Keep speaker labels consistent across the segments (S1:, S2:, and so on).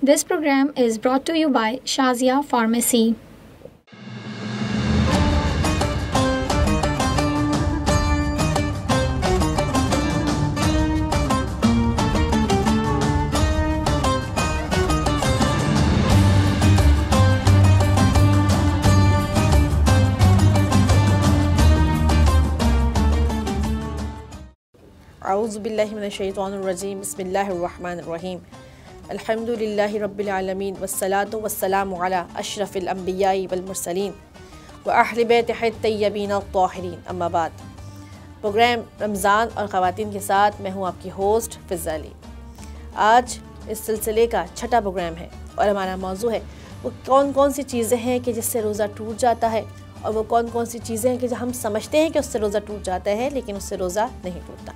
S1: This program is brought to you by Shazia Pharmacy.
S2: औज़ुबिल्लाहि मिनश्शैतानिर्रजीम बिस्मिल्लाहिर्रहमानिर्रहीम अल्हम्दुलिल्लाहि रब्बिल आलमीन वस्सलातु वस्सलामु अला अशरफिल अंबियाई वल मुरसलीन व अहलि बैतिहि तय्यबीन अत्ताहिरीन अम्मा बाद। प्रोग्राम रमज़ान और ख़वातीन के साथ मैं हूँ आपकी होस्ट फ़िज़ा अली। आज इस सिलसिले का छठा प्रोग्राम है और हमारा मौजू है वो कौन कौन सी चीज़ें हैं कि जिससे रोज़ा टूट जाता है, और वो कौन कौन सी चीज़ें हैं कि जो हम समझते हैं कि उससे रोज़ा टूट जाता है लेकिन उससे रोज़ा नहीं टूटता।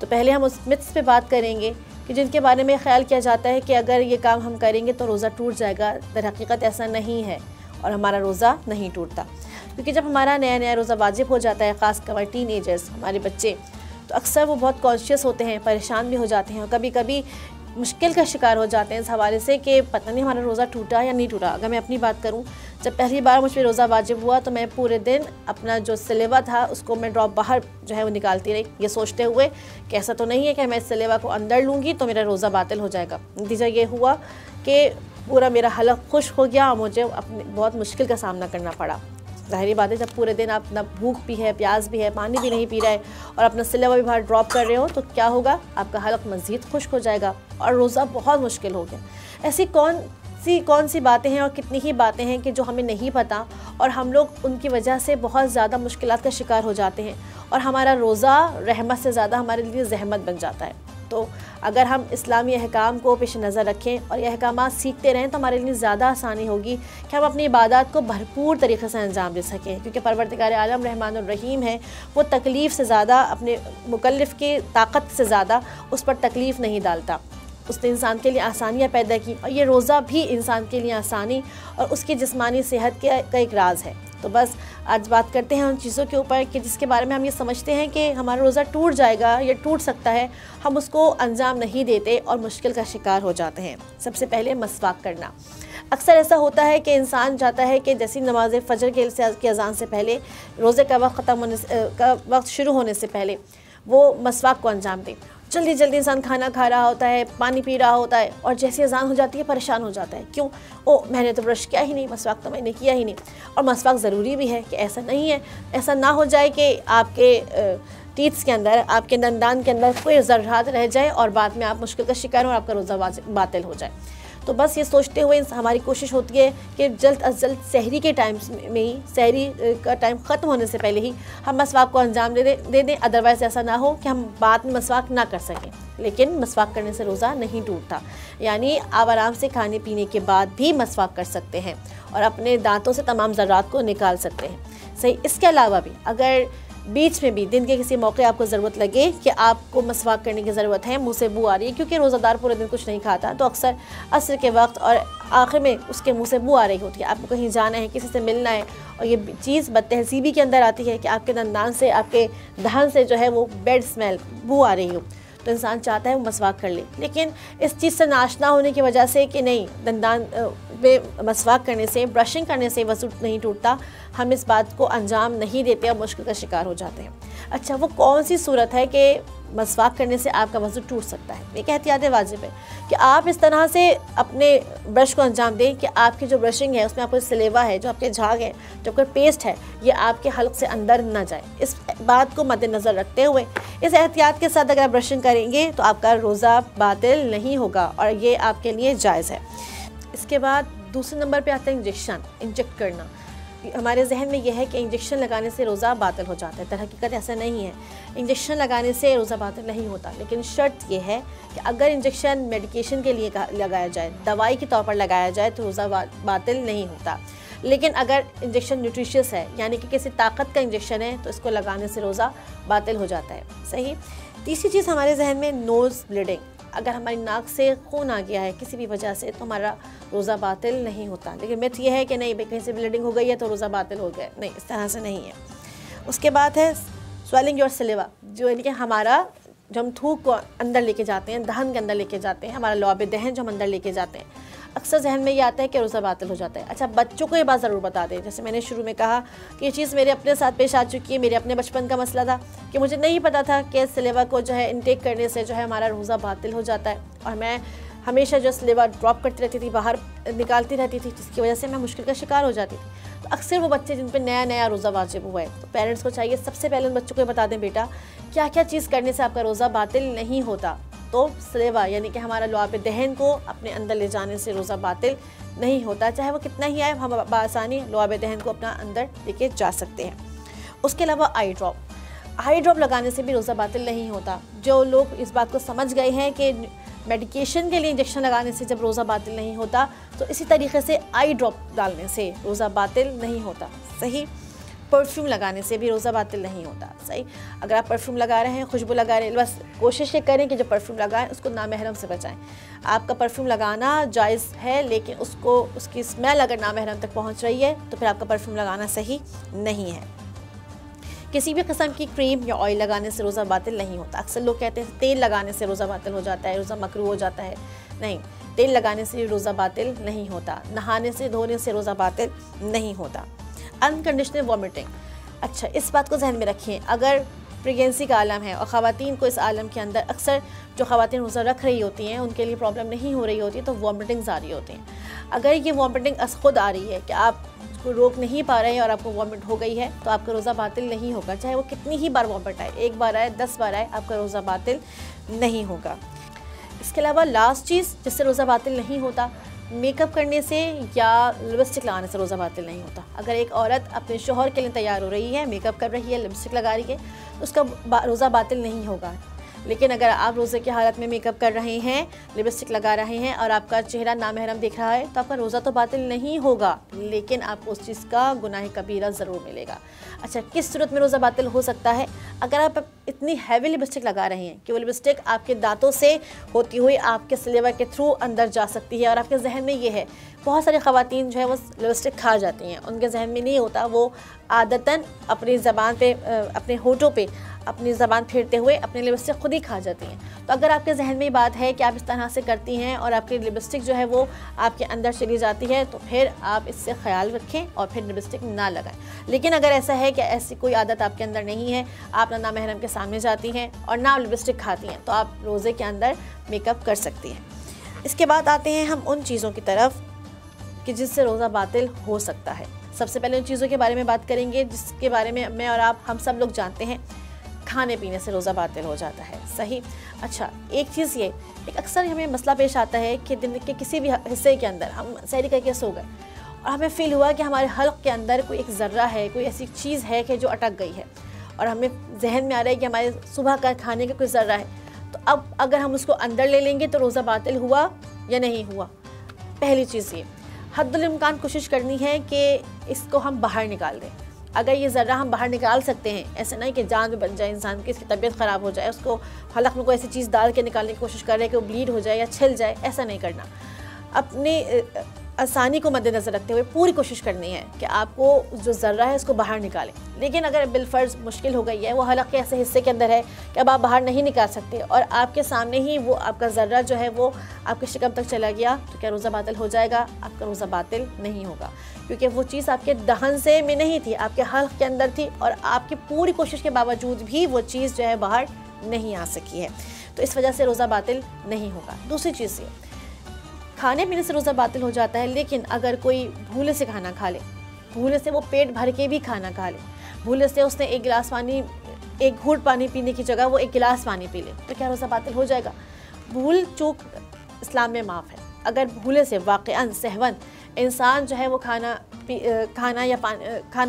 S2: तो पहले हम उस मिथ्स पे बात करेंगे कि जिनके बारे में ख़्याल किया जाता है कि अगर ये काम हम करेंगे तो रोज़ा टूट जाएगा। दर हकीकत ऐसा नहीं है और हमारा रोज़ा नहीं टूटता, क्योंकि जब हमारा नया नया रोज़ा वाजिब हो जाता है, ख़ास कर टीन एजर्स, हमारे बच्चे, तो अक्सर वो बहुत कॉन्शियस होते हैं, परेशान भी हो जाते हैं और कभी कभी मुश्किल का शिकार हो जाते हैं इस हवाले से कि पता नहीं हमारा रोज़ा टूटा या नहीं टूटा। अगर मैं अपनी बात करूं, जब पहली बार मुझ पर रोज़ा वाजिब हुआ तो मैं पूरे दिन अपना जो सिलेवा था उसको मैं ड्रॉप बाहर जो है वो निकालती रही, ये सोचते हुए कि ऐसा तो नहीं है कि मैं इस सिलेवा को अंदर लूँगी तो मेरा रोज़ा बातिल हो जाएगा। नतीजा ये हुआ कि पूरा मेरा हलक़ खुश्क हो गया और मुझे अपनी बहुत मुश्किल का सामना करना पड़ा। ज़ाहिरी बात है, जब पूरे दिन आप ना भूख भी है, प्यास भी है, पानी भी नहीं पी रहे और अपना सिलेवा भी बाहर ड्रॉप कर रहे हो तो क्या होगा, आपका हलक़ मज़ीद खुश्क हो जाएगा और रोज़ा बहुत मुश्किल हो गया। ऐसी कौन सी बातें हैं और कितनी ही बातें हैं कि जो हमें नहीं पता और हम लोग उनकी वजह से बहुत ज़्यादा मुश्किलात का शिकार हो जाते हैं और हमारा रोज़ा रहमत से ज़्यादा हमारे लिए ज़हमत बन जाता है। तो अगर हम इस्लामी अहकाम को पेश नज़र रखें और ये अहकामात सीखते रहें तो हमारे लिए ज़्यादा आसानी होगी कि हम अपनी इबादत को भरपूर तरीक़े से अंजाम दे सकें, क्योंकि परवरदिगार आलम रहमानुर रहीम है, वो तकलीफ़ से ज़्यादा, अपने मुकल्लिफ़ की ताकत से ज़्यादा उस पर तकलीफ़ नहीं डालता। उसने इंसान के लिए आसानियाँ पैदा की और ये रोज़ा भी इंसान के लिए आसानी और उसकी जिस्मानी सेहत का एक राज है। तो बस आज बात करते हैं उन चीज़ों के ऊपर कि जिसके बारे में हम ये समझते हैं कि हमारा रोज़ा टूट जाएगा या टूट सकता है, हम उसको अंजाम नहीं देते और मुश्किल का शिकार हो जाते हैं। सबसे पहले मसवाक करना। अक्सर ऐसा होता है कि इंसान चाहता है कि जैसी नमाज फ़जर की अज़ान से पहले, रोज़े का वक्त ख़त्म होने का वक्त शुरू होने से पहले वो मसवाक को अंजाम दे। जल्दी जल्दी इंसान खाना खा रहा होता है, पानी पी रहा होता है और जैसी अज़ान हो जाती है परेशान हो जाता है, क्यों, मैंने तो ब्रश किया ही नहीं, मसवाक तो मैंने किया ही नहीं। और मसवाक ज़रूरी भी है कि ऐसा नहीं है, ऐसा ना हो जाए कि आपके टीथ्स के अंदर, आपके दंदान के अंदर कोई ज़र्रात रह जाए और बाद में आप मुश्किल का शिकार हो और आपका रोज़ा बातिल हो जाए। तो बस ये सोचते हुए हमारी कोशिश होती है कि जल्द अज जल्द सहरी के टाइम में ही, सहरी का टाइम ख़त्म होने से पहले ही हम मसवाक को अंजाम दे दें। अदरवाइज़ ऐसा ना हो कि हम बाद में मसवाक ना कर सकें। लेकिन मसवाक करने से रोज़ा नहीं टूटता, यानी आप आराम से खाने पीने के बाद भी मसवाक कर सकते हैं और अपने दांतों से तमाम ज़र्रात को निकाल सकते हैं। सही, इसके अलावा भी अगर बीच में भी दिन के किसी मौके आपको ज़रूरत लगे कि आपको मसवाक करने की ज़रूरत है, मुँह से बू आ रही है, क्योंकि रोज़ादार पूरे दिन कुछ नहीं खाता, तो अक्सर असर के वक्त और आखिर में उसके मुँह से बू आ रही होती है, आपको कहीं जाना है, किसी से मिलना है और ये चीज़ बदतहज़ीबी के अंदर आती है कि आपके दंदान से, आपके दहन से जो है वो बैड स्मेल, बू आ रही हो, तो इंसान चाहता है वो मसवाक कर ले। लेकिन इस चीज़ से नाशना होने की वजह से कि नहीं, दंदान में मसवाक करने से, ब्रशिंग करने से वज़ू नहीं टूटता, हम इस बात को अंजाम नहीं देते और मुश्किल का शिकार हो जाते हैं। अच्छा, वो कौन सी सूरत है कि मसवाक करने से आपका वज़ू टूट सकता है? एक एहतियात वाजिब है कि आप इस तरह से अपने ब्रश को अंजाम दें कि आपकी जो ब्रशिंग है उसमें आपको सिलेवा है, जो आपके झाग है, जो आपका पेस्ट है, ये आपके हल्क से अंदर ना जाए। इस बात को मद्देनज़र रखते हुए, इस एहतियात के साथ अगर आप ब्रशिंग करेंगे तो आपका रोज़ा बातिल नहीं होगा और ये आपके लिए जायज़ है। इसके बाद दूसरे नंबर पे आता है इंजेक्ट करना। हमारे जहन में यह है कि इंजेक्शन लगाने से रोज़ा बातिल हो जाता है। दर हकीकत ऐसा नहीं है, इंजेक्शन लगाने से रोज़ा बातिल नहीं होता, लेकिन शर्त यह है कि अगर इंजेक्शन मेडिकेशन के लिए लगाया जाए, दवाई के तौर पर लगाया जाए तो रोज़ा बातिल नहीं होता। लेकिन अगर इंजेक्शन न्यूट्रिशियस है, यानी कि किसी ताकत का इंजेक्शन है, तो इसको लगाने से रोज़ा बातिल हो जाता है। सही। तीसरी चीज़ हमारे जहन में नोज़ ब्लीडिंग। अगर हमारी नाक से खून आ गया है किसी भी वजह से तो हमारा रोज़ा बातिल नहीं होता। लेकिन मिथ ये है कि नहीं भाई, कहीं से ब्लीडिंग हो गई है तो रोज़ा बातिल हो गया, नहीं, इस तरह से नहीं है। उसके बाद है स्वेलिंग योर सिलेवा, जो यानी कि हमारा जो हम थूक को अंदर लेके जाते हैं, दहन के अंदर लेके जाते हैं, हमारा लुआब दहन जो हम अंदर लेके जाते हैं, अक्सर जहन में ये आता है कि रोज़ा बातिल हो जाता है। अच्छा, बच्चों को ये बात ज़रूर बता दें, जैसे मैंने शुरू में कहा कि ये चीज़ मेरे अपने साथ पेश आ चुकी है। मेरे अपने बचपन का मसला था कि मुझे नहीं पता था कि सलेवा को जो है इनटेक करने से जो है हमारा रोज़ा बातिल हो जाता है, और मैं हमेशा जो सलेवा ड्रॉप करती रहती थी, बाहर निकालती रहती थी, जिसकी वजह से मैं मुश्किल का शिकार हो जाती थी। तो अक्सर वो बच्चे जिन पर नया नया रोज़ा वाजिब हुआ है, तो पेरेंट्स को चाहिए सबसे पहले उन बच्चों को बता दें, बेटा क्या क्या चीज़ करने से आपका रोज़ा बातिल नहीं होता। तो सलेवा यानी कि हमारा लुआब दहन को अपने अंदर ले जाने से रोज़ा बातिल नहीं होता, चाहे वो कितना ही आए, हम बआसानी लुआब दहन को अपना अंदर लेके जा सकते हैं। उसके अलावा आई ड्रॉप लगाने से भी रोज़ा बातिल नहीं होता। जो लोग इस बात को समझ गए हैं कि मेडिकेशन के लिए इंजेक्शन लगाने से जब रोज़ा बातिल नहीं होता, तो इसी तरीके से आई ड्रॉप डालने से रोज़ा बातिल नहीं होता। सही, परफ्यूम लगाने से भी रोज़ा बातिल नहीं होता। सही, अगर आप परफ्यूम लगा रहे हैं, खुशबू लगा रहे हैं, बस कोशिश ये करें कि जो परफ्यूम लगाएं उसको नामहरम से बचाएं। आपका परफ्यूम लगाना जायज़ है, लेकिन उसकी स्मेल अगर नामहरम तक पहुंच रही है तो फिर आपका परफ्यूम लगाना सही नहीं है। किसी भी किस्म की क्रीम या ऑयल लगाने से रोज़ा बातिल नहीं होता। अक्सर लोग कहते हैं तेल लगाने से रोज़ा बातिल हो जाता है, रोज़ा मकरूह हो जाता है। नहीं, तेल लगाने से रोज़ा बातिल नहीं होता। नहाने से, धोने से रोज़ा बातिल नहीं होता। अनकंडीशनल वॉमिटिंग, अच्छा इस बात को जहन में रखें, अगर प्रेगनेंसी का आलम है और ख़वातीन को इस आलम के अंदर अक्सर जो ख़वातीन रोज़ा रख रही होती हैं उनके लिए प्रॉब्लम नहीं हो रही होती, तो वॉमिटिंग्स आ रही होती हैं। अगर ये वॉमिटिंग खुद आ रही है कि आप उसको रोक नहीं पा रहे हैं और आपको वॉमिट हो गई है, तो आपका रोज़ा बातिल नहीं होगा, चाहे वो कितनी ही बार वॉमिट आए, 1 बार आए, 10 बार आए, आपका रोज़ा बातिल नहीं होगा। इसके अलावा लास्ट चीज़ जिससे रोज़ा बातिल नहीं होता, मेकअप करने से या लिपस्टिक लगाने से रोज़ा बातिल नहीं होता। अगर एक औरत अपने शौहर के लिए तैयार हो रही है, मेकअप कर रही है, लिपस्टिक लगा रही है, तो उसका रोज़ा बातिल नहीं होगा। लेकिन अगर आप रोज़े की हालत में मेकअप कर रहे हैं, लिपस्टिक लगा रहे हैं और आपका चेहरा नामहरम दिख रहा है, तो आपका रोज़ा तो बातिल नहीं होगा, लेकिन आपको उस चीज़ का गुनाह कबीरा ज़रूर मिलेगा। अच्छा, किस सूरत में रोज़ा बातिल हो सकता है? अगर आप इतनी हैवी लिपस्टिक लगा रहे हैं कि वो लिपस्टिक आपके दांतों से होती हुई आपके सलेवा के थ्रू अंदर जा सकती है, और आपके जहन में ये है, बहुत सारी ख़वातीन जो है वो लिपस्टिक खा जाती हैं, उनके जहन में नहीं होता, वो आदतन अपनी ज़बान पे, अपने होठों पे अपनी ज़बान फेरते हुए अपनी लिपस्टिक खुद ही खा जाती हैं। तो अगर आपके जहन में बात है कि आप इस तरह से करती हैं और आपकी लिपस्टिक जो है वो आपके अंदर चली जाती है, तो फिर आप इससे ख्याल रखें और फिर लिपस्टिक ना लगाएं। लेकिन अगर ऐसा है कि ऐसी कोई आदत आपके अंदर नहीं है, आप ना नामहरम के सामने जाती हैं और ना लिपस्टिक खाती हैं, तो आप रोज़े के अंदर मेकअप कर सकती हैं। इसके बाद आते हैं हम उन चीज़ों की तरफ कि जिससे रोज़ा बातिल हो सकता है। सबसे पहले उन चीज़ों के बारे में बात करेंगे जिसके बारे में मैं और आप हम सब लोग जानते हैं, खाने पीने से रोज़ा बातिल हो जाता है। सही, अच्छा एक चीज़ ये, एक अक्सर हमें मसला पेश आता है कि दिन के किसी भी हिस्से के अंदर हम सहरी करके सो गए और हमें फ़ील हुआ कि हमारे हल्क के अंदर कोई एक ज़र्रा है, कोई ऐसी चीज़ है कि जो अटक गई है, और हमें जहन में आ रहा है कि हमारे सुबह का खाने का कोई ज़र्रा है। तो अब अगर हम उसको अंदर ले लेंगे तो रोज़ा बातिल हुआ या नहीं हुआ? पहली चीज़ ये, हद्दुल इम्कान कोशिश करनी है कि इसको हम बाहर निकाल दें। अगर ये ज़र्रा हम बाहर निकाल सकते हैं, ऐसे नहीं कि जान में बन जाए इंसान की, इसकी तबीयत ख़राब हो जाए, उसको हलक में कोई ऐसी चीज़ डाल के निकालने की कोशिश कर रहे हैं कि वो ब्लीड हो जाए या छिल जाए, ऐसा नहीं करना। अपने आसानी को मद्देनज़र रखते हुए पूरी कोशिश करनी है कि आपको जो ज़र्रा है उसको बाहर निकालें। लेकिन अगर बिलफ़र्ज़ मुश्किल हो गई है, वो हलक के ऐसे हिस्से के अंदर है कि अब आप बाहर नहीं निकाल सकते और आपके सामने ही वो आपका ज़र्रा जो है वो आपके शिकम तक चला गया, तो क्या रोज़ा बातिल हो जाएगा? आपका रोज़ा बातिल नहीं होगा, क्योंकि वो चीज़ आपके दहन से में नहीं थी, आपके हल्क के अंदर थी और आपकी पूरी कोशिश के बावजूद भी वो चीज़ जो है बाहर नहीं आ सकी है, तो इस वजह से रोज़ा बातिल नहीं होगा। दूसरी चीज़ ये, खाने पीने से रोज़ा बातिल हो जाता है, लेकिन अगर कोई भूले से खाना खा ले, भूले से वो पेट भर के भी खाना खा ले, भूले से उसने एक घूंट पानी पीने की जगह वो 1 गिलास पानी पी ले, तो क्या रोज़ा बातिल हो जाएगा? भूल चूक इस्लाम में माफ़ है। अगर भूले से वाक़अन सहवन इंसान जो है वो खाना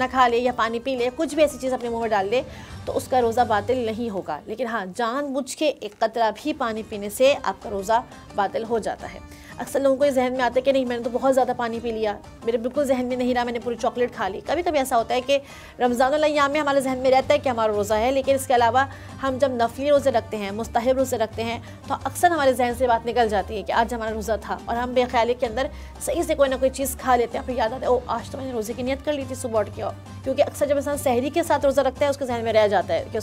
S2: खा ले या पानी पी ले, कुछ भी ऐसी चीज़ अपने मुँह में डाल ले, तो उसका रोज़ा बातिल नहीं होगा। लेकिन हाँ, जानबूझ के एक कतरा भी पानी पीने से आपका रोज़ा बातिल हो जाता है। अक्सर लोगों को जहन में आता है कि नहीं, मैंने तो बहुत ज़्यादा पानी पी लिया, मेरे बिल्कुल जहन में नहीं रहा, मैंने पूरी चॉकलेट खा ली। कभी कभी ऐसा होता है कि रमज़ानुल अय्याम में हमारे जहन में रहता है कि हमारा रोज़ा है, लेकिन इसके अलावा हम जब नफली रोज़े रखते हैं, मुस्तहिब रोज़े रखते हैं, तो अक्सर हमारे जहन से बात निकल जाती है कि आज हमारा रोज़ा था, और हम बेख्याली के अंदर सही से कोई ना कोई चीज़ खा लेते हैं, फिर याद आता है ओ आज तो मैंने रोज़े की नियत कर ली थी सुबह उठ के। क्योंकि अक्सर जब इंसान सहरी के साथ रोज़ा रखता है उसके जहन में रह जाता है कि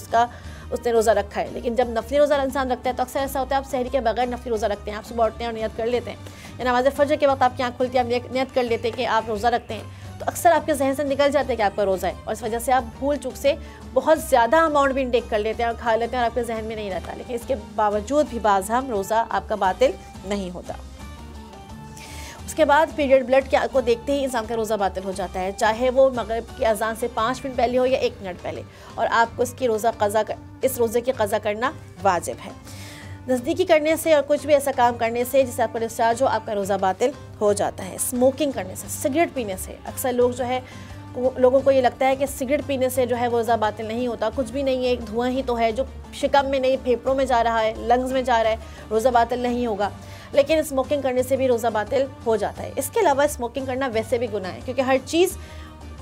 S2: उसने रोज़ा रखा है। लेकिन जब नफली रोज़ा इंसान रखता है तो अक्सर ऐसा होता है आप सहरी के बगैर नफली रोज़ा रखते हैं, आप सुबह उठते हैं और नियत कर लेते हैं, या नमाज़ फजर के वक्त आपकी आँख खुलती है, आप नियत कर लेते हैं कि आप रोज़ा रखते हैं, तो अक्सर आपके जहन से निकल जाता है कि आपका रोज़ा है, और इस वजह से आप भूल चूक से बहुत ज़्यादा अमाउंट भी इंटेक कर लेते हैं और खा लेते हैं और आपके जहन में नहीं रहता। लेकिन इसके बावजूद भी बाज़ हम रोज़ा आपका बातिल नहीं होता। उसके बाद पीरियड ब्लड को देखते ही इंसान का रोज़ा बातिल हो जाता है, चाहे वो मगरिब की अजान से 5 मिनट पहले हो या 1 मिनट पहले, और आपको इस रोज़े की क़ज़ा करना वाजिब है। नज़दीकी करने से और कुछ भी ऐसा काम करने से जिससे आपका डिस्चार्ज हो, आपका रोज़ा बातिल हो जाता है। स्मोकिंग करने से, सिगरेट पीने से, अक्सर लोग जो है लोगों को ये लगता है कि सिगरेट पीने से जो है वो रोज़ा बातिल नहीं होता, कुछ भी नहीं है, एक धुआं ही तो है जो शिकम में नहीं फेफड़ों में जा रहा है, लंग्स में जा रहा है, रोज़ा बातिल नहीं होगा। लेकिन स्मोकिंग करने से भी रोज़ा बातिल हो जाता है। इसके अलावा स्मोकिंग करना वैसे भी गुनाह है, क्योंकि हर चीज़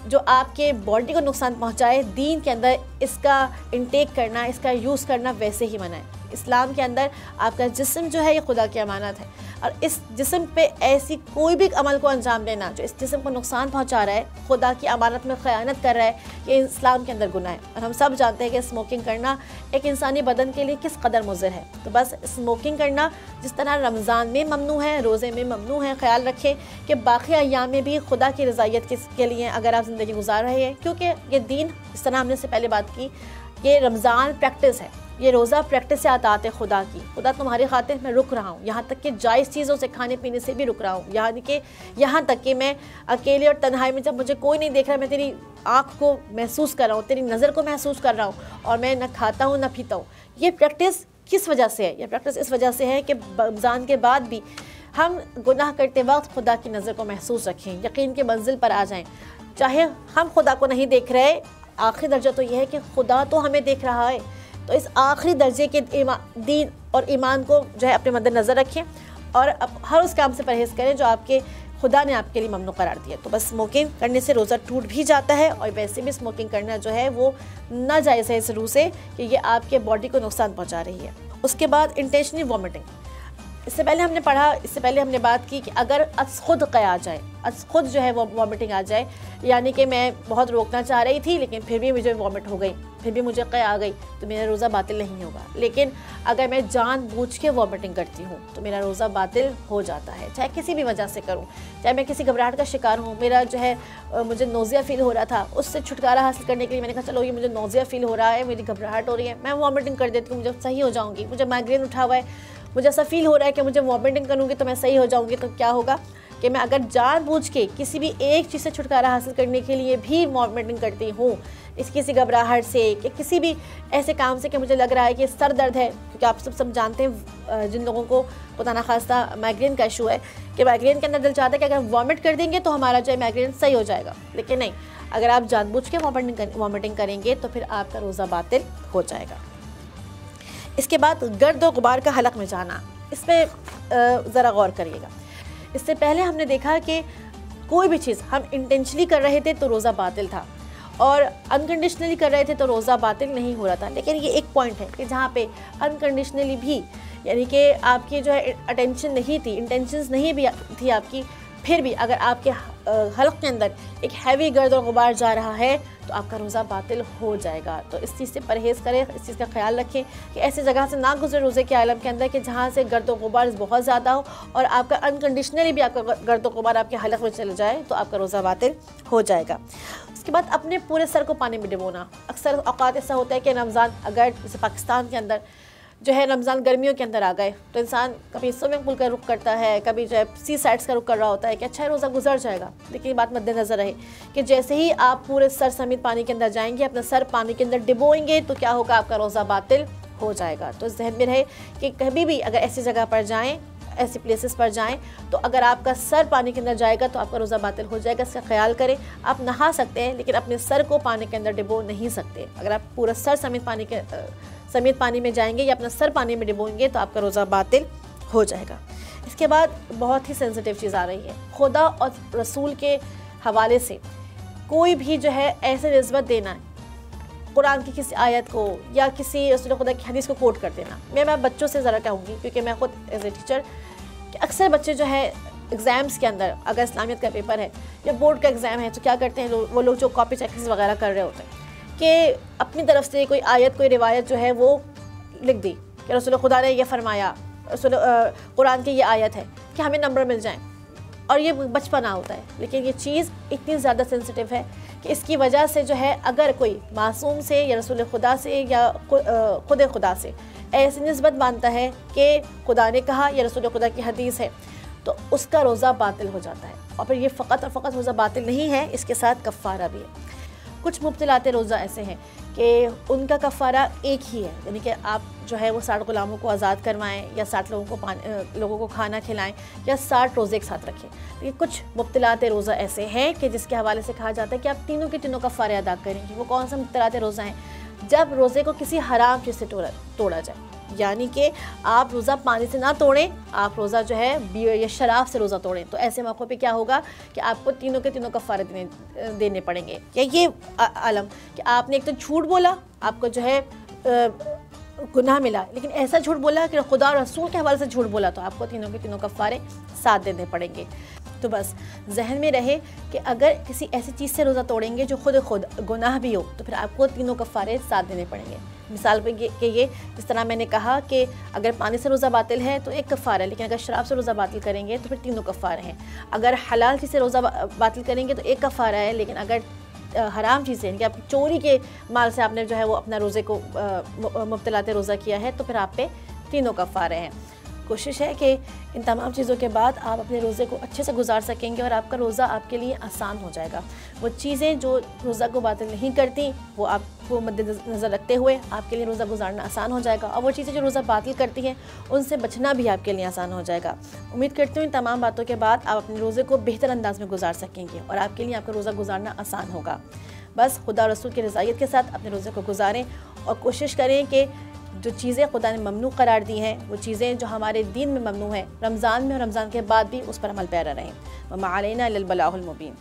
S2: जो आपके बॉडी को नुकसान पहुंचाए, दीन के अंदर इसका इंटेक करना, इसका यूज़ करना वैसे ही मना है। इस्लाम के अंदर आपका जिस्म जो है ये खुदा की अमानत है, और इस जिस्म पे ऐसी कोई भी अमल को अंजाम देना जो इस जिस्म को नुकसान पहुंचा रहा है, खुदा की अमानत में ख़यानत कर रहा है, ये इस्लाम के अंदर गुनाह है। और हम सब जानते हैं कि स्मोकिंग करना एक इंसानी बदन के लिए किस कदर मुज़र है। तो बस स्मोकिंग करना जिस तरह रमज़ान में ममनू है, रोज़े में ममनू है, ख्याल रखें कि बाकी अय्याम में भी खुदा की रज़ायत के लिए अगर आप ज़िंदगी गुजार रहे हैं, क्योंकि ये दीन, इस तरह हमने से पहले बात की, ये रमज़ान प्रैक्टिस है, ये रोज़ा प्रैक्टिस से आता है खुदा की। खुदा तुम्हारी खातिर मैं रुक रहा हूँ, यहाँ तक कि जायज़ चीज़ों से, खाने पीने से भी रुक रहा हूँ, यहाँ तक कि मैं अकेले और तन्हाई में जब मुझे कोई नहीं देख रहा, मैं तेरी आँख को महसूस कर रहा हूँ, तेरी नज़र को महसूस कर रहा हूँ, और मैं न खाता हूँ न पीता हूँ। ये प्रैक्टिस किस वजह से है? ये प्रैक्टिस इस वजह से है कि रमज़ान के बाद भी हम गुनाह करते वक्त खुदा की नज़र को महसूस रखें, यकीन के मंजिल पर आ जाएँ। चाहे हम खुदा को नहीं देख रहे, आखिरी दर्जा तो यह है कि खुदा तो हमें देख रहा है। तो इस आखिरी दर्जे के दीन और ईमान को जो है अपने मद्देनज़र रखें, और हर उस काम से परहेज़ करें जो आपके खुदा ने आपके लिए ममनू करार दिया। तो बस स्मोकिंग करने से रोज़ा टूट भी जाता है, और वैसे भी स्मोकिंग करना जो है वो नाजायज़ है इस रूह से कि ये आपके बॉडी को नुकसान पहुँचा रही है। उसके बाद इंटेंशनली वॉमिटिंग, इससे पहले हमने बात की कि अगर खुद क़या आ जाए, खुद जो है वो वॉमिटिंग आ जाए, यानी कि मैं बहुत रोकना चाह रही थी लेकिन फिर भी मुझे वॉमिट हो गई, फिर भी मुझे क़या आ गई, तो मेरा रोज़ा बातिल नहीं होगा। लेकिन अगर मैं जानबूझ के वॉमिटिंग करती हूँ तो मेरा रोज़ा बातिल हो जाता है, चाहे किसी भी वजह से करूँ, चाहे मैं किसी घबराहट का शिकार हूँ, मेरा जो है मुझे नोज़िया फ़ील हो रहा था, उससे छुटकारा हासिल करने के लिए मैंने कहा चलो ये मुझे नोज़िया फ़ील हो रहा है, मेरी घबराहट हो रही है, मैं वॉमिटिंग कर देती हूँ, मुझे सही हो जाऊँगी, मुझे माइग्रेन उठा हुआ है, मुझे ऐसा फ़ील हो रहा है कि मुझे वॉमिटिंग करूँगी तो मैं सही हो जाऊँगी। तो क्या होगा कि मैं अगर जानबूझ के किसी भी एक चीज़ से छुटकारा हासिल करने के लिए भी वॉमिटिंग करती हूँ, किसी घबराहट से कि किसी भी ऐसे काम से कि मुझे लग रहा है कि सर दर्द है, क्योंकि आप सब जानते हैं जिन लोगों को खुदा ना खास्ता माइग्रेन का इशू है कि माइग्रेन के अंदर दिल चाहता है कि अगर वॉमिट कर देंगे तो हमारा जो है माइग्रेन सही हो जाएगा, लेकिन नहीं, अगर आप जानबूझ के वॉमिटिंग करेंगे तो फिर आपका रोज़ा बातिल हो जाएगा। इसके बाद गर्द और गुबार का हलक में जाना, इस पर ज़रा गौर करिएगा। इससे पहले हमने देखा कि कोई भी चीज़ हम इंटेंशनली कर रहे थे तो रोज़ा बातिल था, और अनकंडीशनली कर रहे थे तो रोज़ा बातिल नहीं हो रहा था। लेकिन ये एक पॉइंट है कि जहाँ पे अनकंडीशनली भी, यानी कि आपकी जो है अटेंशन नहीं थी, इंटेंशंस नहीं भी थी आपकी, फिर भी अगर आपके हल्क के अंदर एक हैवी गर्द और गुबार जा रहा है तो आपका रोज़ा बातिल हो जाएगा। तो इस चीज़ से परहेज़ करें, इस चीज़ का ख्याल रखें कि ऐसी जगह से ना गुजरे रोज़े के आलम के अंदर कि जहाँ से गर्द और गुबार बहुत ज़्यादा हो और आपका अनकंडीशनली भी आपका गर्द और गुबार आपके हलक में चले जाए तो आपका रोज़ा बातिल हो जाएगा। उसके बाद अपने पूरे सर को पानी में डुबोना। अक्सर औक़ात ऐसा होता है कि रमज़ान, अगर जैसे पाकिस्तान के अंदर जो है रमज़ान गर्मियों के अंदर आ गए तो इंसान कभी स्विमिंग पूल का रुख करता है, कभी जो है सी साइड्स का रुख कर रहा होता है कि अच्छा रोज़ा गुजर जाएगा। लेकिन ये बात मद्देनज़र रहे कि जैसे ही आप पूरे सर समेत पानी के अंदर जाएंगे, अपना सर पानी के अंदर डुबोएंगे तो क्या होगा, आपका रोज़ा बातिल हो जाएगा। तो जहन में रहे कि कभी भी अगर ऐसी जगह पर जाएँ, ऐसी प्लेसेस पर जाएं तो अगर आपका सर पानी के अंदर जाएगा तो आपका रोज़ा बातिल हो जाएगा। इसका ख्याल करें। आप नहा सकते हैं लेकिन अपने सर को पानी के अंदर डुबो नहीं सकते। अगर आप पूरा सर समेत पानी में जाएंगे या अपना सर पानी में डुबोएंगे तो आपका रोज़ा बातिल हो जाएगा। इसके बाद बहुत ही सेंसिटिव चीज़ आ रही है, खुदा और रसूल के हवाले से कोई भी जो है ऐसे निस्बत देना है कुरान की किसी आयत को या किसी रसूल खुदा की हदीस को कोट कर देना। मैं बच्चों से ज़रा कहूँगी क्योंकि मैं खुद एज ए टीचर कि अक्सर बच्चे जो है एग्ज़ाम्स के अंदर, अगर इस्लामियत का पेपर है या बोर्ड का एग्ज़ाम है तो क्या करते हैं वो लोग जो कॉपी चेकिंग वगैरह कर रहे होते हैं कि अपनी तरफ से कोई आयत, कोई रिवायत जो है वो लिख दी कि रसूल खुदा ने ये फरमाया, रसूल कुरान की ये आयत है, कि हमें नंबर मिल जाएं, और ये बचपना होता है। लेकिन ये चीज़ इतनी ज़्यादा सेंसिटिव है कि इसकी वजह से जो है अगर कोई मासूम से या रसूल खुदा से या खुद खुदा से ऐसी निस्बत मानता है कि खुदा ने कहा या रसूल खुदा की हदीस है, तो उसका रोज़ा बातिल हो जाता है। और फिर ये फ़कत और फ़कत रोज़ा बातिल नहीं है, इसके साथ कफ़ारा भी है। कुछ मुब्तिलात रोज़ा ऐसे हैं कि उनका कफ़ारा एक ही है, यानी कि आप जो है वो 60 ग़ुलामों को आज़ाद करवाएं या 60 लोगों को खाना खिलाएं या 60 रोज़े एक साथ रखें। लेकिन कुछ मुब्तिलात रोज़ा ऐसे हैं कि जिसके हवाले से कहा जाता है कि आप तीनों के तीनों कफ़ारे अदा करेंगे। वो कौन सा मुब्तिलात रोज़ा हैं? जब रोज़े को किसी हराम चीज़ से तोड़ा जाए, यानी कि आप रोज़ा पानी से ना तोड़ें, आप रोज़ा जो है बियर या शराब से रोज़ा तोड़ें, तो ऐसे मौक़ों पे क्या होगा कि आपको तीनों के तीनों कफ़ारे देने पड़ेंगे। या ये आलम कि आपने एक तो झूठ बोला, आपको जो है गुनाह मिला, लेकिन ऐसा झूठ बोला कि खुदा और रसूल के हवाले से झूठ बोला, तो आपको तीनों के तीनों कफ़ारे साथ देने पड़ेंगे। तो बस जहन में रहे कि अगर किसी ऐसी चीज़ से रोज़ा तोड़ेंगे जो खुद गुनाह भी हो, तो फिर आपको तीनों कफ़ारे साथ देने पड़ेंगे। मिसाल पे ये जिस तरह मैंने कहा कि अगर पानी से रोज़ा बातिल है तो एक कफ़ारा है, लेकिन अगर शराब से रोज़ा बातिल करेंगे तो फिर तीनों कफ़ारे हैं। अगर हलाल चीज़ से रोज़ा बातिल करेंगे तो एक कफ़ारा है, लेकिन अगर हराम चीज़ है कि आप चोरी के माल से आपने जो है वो अपना रोज़े को मुब्तिलात रोज़ा किया है, तो फिर आप पे तीनों कफ़ारे हैं। कोशिश है कि इन तमाम चीज़ों के बाद आप अपने रोज़े को अच्छे से गुजार सकेंगे और आपका रोज़ा आपके लिए आसान हो जाएगा। वो चीज़ें जो रोज़ा को बातिल नहीं करती, वो आपको मद्देनज़र रखते हुए आपके लिए रोज़ा गुजारना आसान हो जाएगा, और वो चीज़ें जो रोज़ा बातिल करती हैं उनसे बचना भी आपके लिए आसान हो जाएगा। उम्मीद करती हूँ इन तमाम बातों के बाद आप अपने रोज़े को बेहतर अंदाज में गुजार सकेंगे और आपके लिए आपका रोज़ा गुजारना आसान होगा। बस खुदा और रसूल की रज़ायत के साथ अपने रोज़े को गुजारें और कोशिश करें कि जो चीज़ें खुदा ने ममनू करार दी हैं, वो चीज़ें जो हमारे दीन में ममनू हैं, रमज़ान में और रमज़ान के बाद भी उस पर अमल पैरा रहें। वमा अलैना इल्लल बलागुल मुबीन।